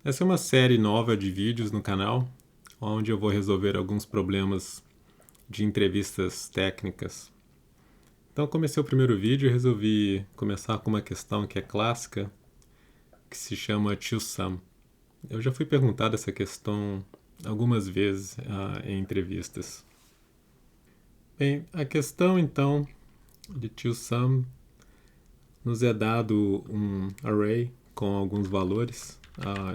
Essa é uma série nova de vídeos no canal, onde eu vou resolver alguns problemas de entrevistas técnicas. Então comecei o primeiro vídeo e resolvi começar com uma questão que é clássica, que se chama to sum. Eu já fui perguntado essa questão algumas vezes em entrevistas. Bem, a questão então de to sum nos é dado um array com alguns valores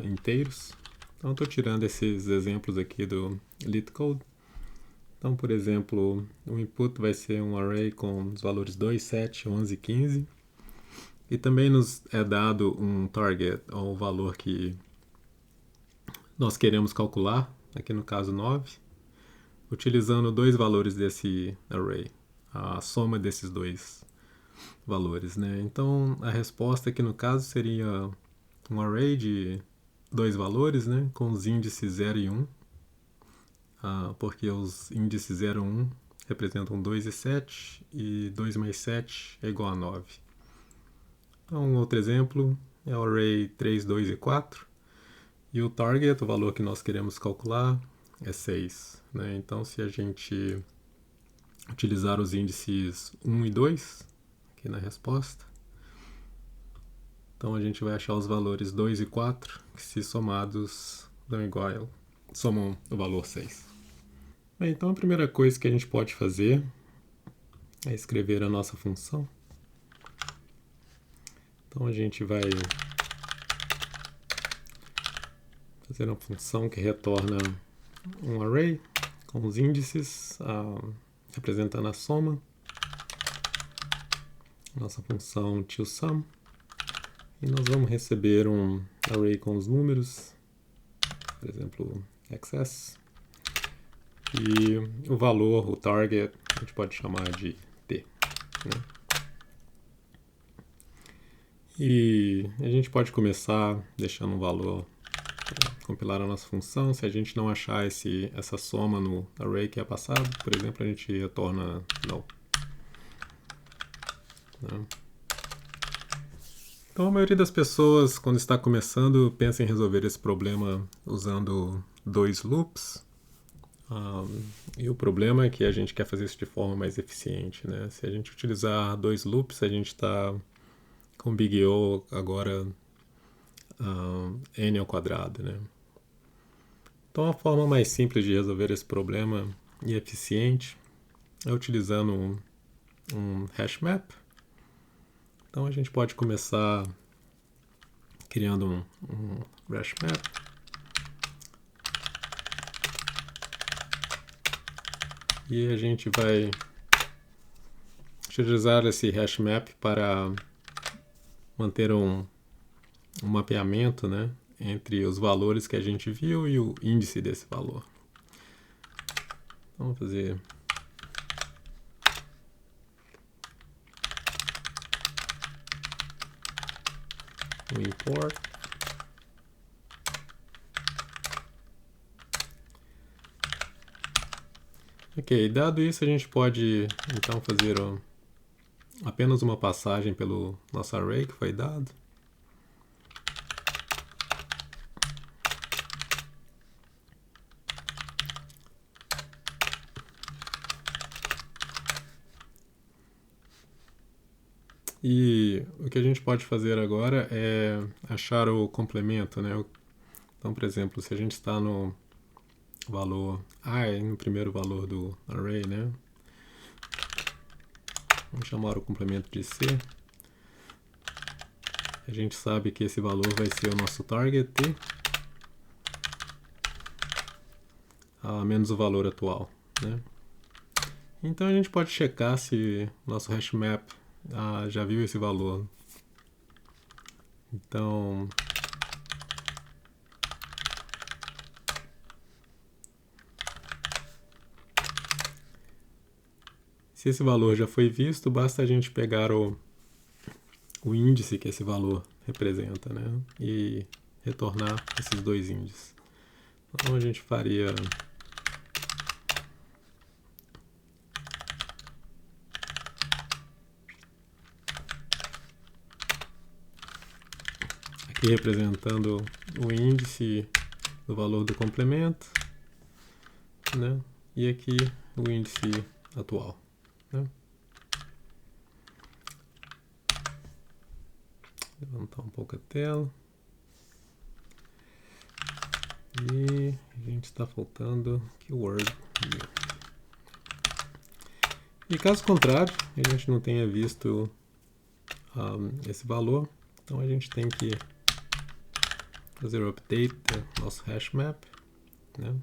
inteiros. Então estou tirando esses exemplos aqui do LeetCode. Então, por exemplo, o input vai ser um array com os valores 2, 7, 11 e 15. E também nos é dado um target, ou o valor que nós queremos calcular, aqui no caso 9, utilizando dois valores desse array, a soma desses dois valores, né? Então, a resposta aqui no caso seria um array de dois valores, né, com os índices 0 e 1, porque os índices 0 e 1 representam 2 e 7, e 2 mais 7 é igual a 9. Então, um outro exemplo é o array 3, 2 e 4, e o target, o valor que nós queremos calcular, é 6. Né? Então, se a gente utilizar os índices 1 e 2 aqui na resposta, então a gente vai achar os valores 2 e 4, que se somados somam o valor 6. Bem, então a primeira coisa que a gente pode fazer é escrever a nossa função. Então a gente vai fazer uma função que retorna um array com os índices representando a soma. Nossa função toSum. E nós vamos receber um array com os números, por exemplo, XS. E o valor, o target, a gente pode chamar de T. Né? E a gente pode começar deixando um valor para compilar a nossa função. Se a gente não achar essa soma no array que é passado, por exemplo, a gente retorna null. Né? Então a maioria das pessoas, quando está começando, pensa em resolver esse problema usando dois loops. E o problema é que a gente quer fazer isso de forma mais eficiente. Né? Se a gente utilizar dois loops, a gente está com Big O agora n ao quadrado. Né? Então a forma mais simples de resolver esse problema e eficiente é utilizando um hash map. Então a gente pode começar criando um hash map. E a gente vai utilizar esse hash map para manter um mapeamento, né, entre os valores que a gente viu e o índice desse valor. Então, vamos fazer um import. Ok, dado isso, a gente pode então fazer apenas uma passagem pelo nosso array que foi dado. E o que a gente pode fazer agora é achar o complemento, né? Então, por exemplo, se a gente está no valor I, no primeiro valor do array, né? Vamos chamar o complemento de C. A gente sabe que esse valor vai ser o nosso target T, menos o valor atual, né? Então a gente pode checar se nosso hash map já viu esse valor. Então, se esse valor já foi visto, basta a gente pegar o índice que esse valor representa, né? E retornar esses dois índices. Então a gente faria aqui representando o índice do valor do complemento, né? E aqui o índice atual, né? Levantar um pouco a tela. E a gente está faltando keyword view. E caso contrário, a gente não tenha visto esse valor, então a gente tem que fazer o update do nosso hash map, né?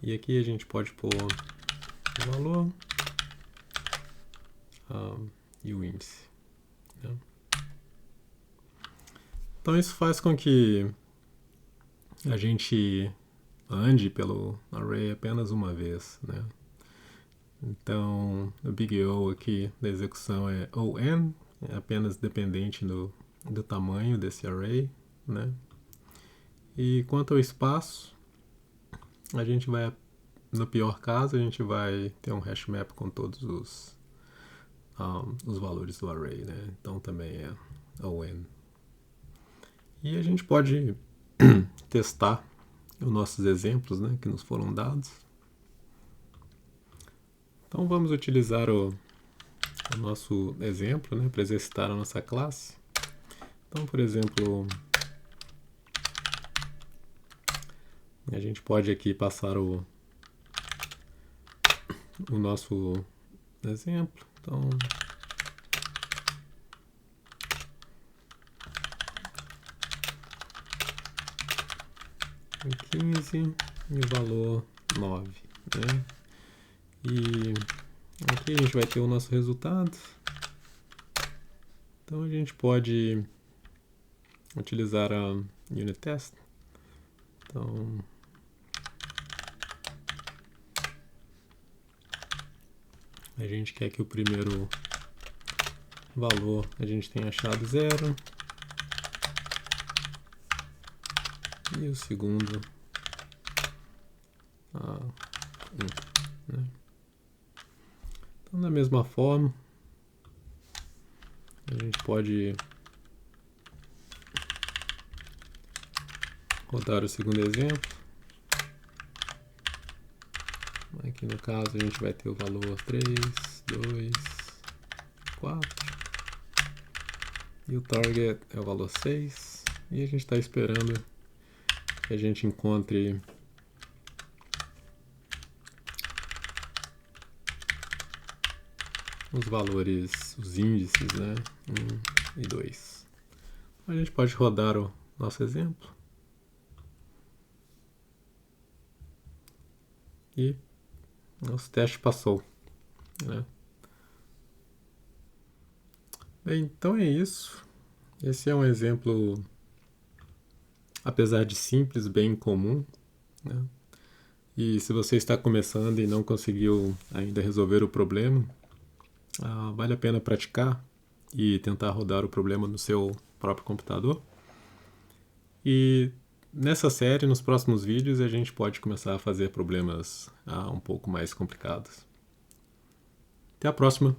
E aqui a gente pode pôr o valor e o índice, né? Então isso faz com que a gente ande pelo array apenas uma vez, né? Então o big O aqui da execução é on, é apenas dependente do tamanho desse array, né? E quanto ao espaço, a gente vai, no pior caso, a gente vai ter um hash map com todos os valores do array, né? Então também é on. E a gente pode testar os nossos exemplos, né, que nos foram dados. Então vamos utilizar o nosso exemplo, né, para exercitar a nossa classe. Então, por exemplo, a gente pode aqui passar o nosso exemplo. Então, o 15 e o valor 9, né? E aqui a gente vai ter o nosso resultado. Então a gente pode utilizar a unit test. Então a gente quer que o primeiro valor a gente tenha achado 0 e o segundo 1, né? Então da mesma forma a gente pode rodar o segundo exemplo. Aqui no caso a gente vai ter o valor 3, 2, 4 e o target é o valor 6 e a gente está esperando que a gente encontre os valores, os índices, né, 1 e 2. A gente pode rodar o nosso exemplo e nosso teste passou, né? Bem, então é isso. Esse é um exemplo, apesar de simples, bem comum, né? E se você está começando e não conseguiu ainda resolver o problema, vale a pena praticar e tentar rodar o problema no seu próprio computador. E nessa série, nos próximos vídeos, a gente pode começar a fazer problemas um pouco mais complicados. Até a próxima!